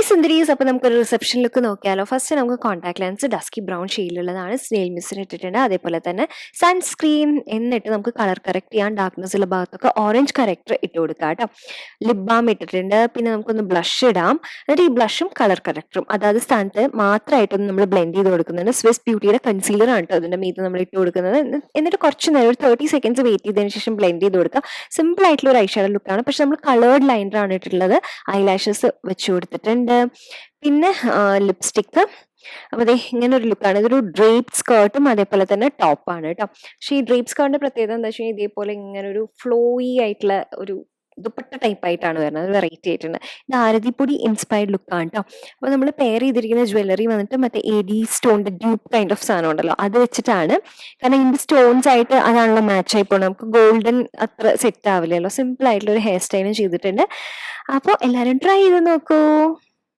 സുന്ദരീസ്, അപ്പോൾ നമുക്കൊരു reception look നോക്കിയാലോ. ഫസ്റ്റ് നമുക്ക് കോൺടാക്ട് ലെൻസ് ഡസ്കി ബ്രൗൺ ഷെയ്ഡിലുള്ളതാണ്, സ്നെയിൽ മിസ്സിന് ഇട്ടിട്ടുണ്ട്. അതേപോലെ തന്നെ സൺസ്ക്രീൻ, എന്നിട്ട് നമുക്ക് കളർ കറക്റ്റ് ചെയ്യാൻ ഡാർക്ക്നെസ് ഉള്ള ഭാഗത്തൊക്കെ ഓറഞ്ച് കറക്റ്റർ ഇട്ട് കൊടുക്കാം കേട്ടോ. ലിപ് ബാം ഇട്ടിട്ടുണ്ട്. പിന്നെ നമുക്കൊന്ന് ബ്ലഷ് ഇടാം. എന്നിട്ട് ഈ ബ്ലഷും കളർ കറക്റ്ററും അതായത് സ്ഥാനത്ത് മാത്രമായിട്ടൊന്ന് നമ്മൾ ബ്ലെൻഡ് ചെയ്ത് കൊടുക്കുന്നുണ്ട്. സ്വിസ് ബ്യൂട്ടിയുടെ കൺസീലർ ആണ് കേട്ടോ അതിൻ്റെ മീത് നമ്മൾ ഇട്ട് കൊടുക്കുന്നത്. എന്നിട്ട് കുറച്ച് നേരം ഒരു 30 സെക്കൻഡ്സ് വെയിറ്റ് ചെയ്തതിന് ശേഷം ബ്ലെൻഡ് ചെയ്ത് കൊടുക്കാം. സിമ്പിൾ ആയിട്ടുള്ള ഒരു ഐഷാഡോ ലുക്കാണ്. പക്ഷെ നമ്മൾ കളേർഡ് ലൈനറാണ് ഇട്ടിട്ടുള്ളത്. ഐലാഷസ് വെച്ച് കൊടുത്തിട്ടുണ്ട്. പിന്നെ ലിപ്സ്റ്റിക്ക്. അപ്പോൾ ദേ ഇങ്ങനെ ഒരു ലുക്കാണ്. ഇതൊരു ഡ്രേപ്പ് സ്കേർട്ടും അതേപോലെ തന്നെ ടോപ്പാണ് കേട്ടോ. പക്ഷേ ഈ ഡ്രേപ്പ് സ്കേർട്ടിന്റെ പ്രത്യേകത എന്താ വെച്ചാൽ ഇതേപോലെ ഇങ്ങനെ ഒരു ഫ്ലോയി ആയിട്ടുള്ള ഒരു ദുപ്പട്ട ടൈപ്പ് ആയിട്ടാണ് വരുന്നത്. അത് വെറൈറ്റി ആയിട്ടുണ്ട്. ഇത് ആരതിപ്പൊടി ഇൻസ്പയർഡ് ലുക്കാണ് കേട്ടോ. അപ്പോൾ നമ്മൾ പെയർ ചെയ്തിരിക്കുന്ന ജ്വല്ലറി വന്നിട്ട് മറ്റേ എഡി സ്റ്റോണിന്റെ ഡ്യൂപ്പ് കൈൻഡ് ഓഫ് സാധനം ഉണ്ടല്ലോ, അത് വെച്ചിട്ടാണ്. കാരണം ഇതിന്റെ സ്റ്റോൺസ് ആയിട്ട് അതാണല്ലോ മാച്ച് ആയി പോകുന്നത്. നമുക്ക് ഗോൾഡൻ അത്ര സെറ്റ് ആവില്ലല്ലോ. സിമ്പിൾ ആയിട്ടുള്ള ഒരു ഹെയർ സ്റ്റൈലും ചെയ്തിട്ടുണ്ട്. അപ്പോൾ എല്ലാവരും ട്രൈ ചെയ്ത് നോക്കൂ.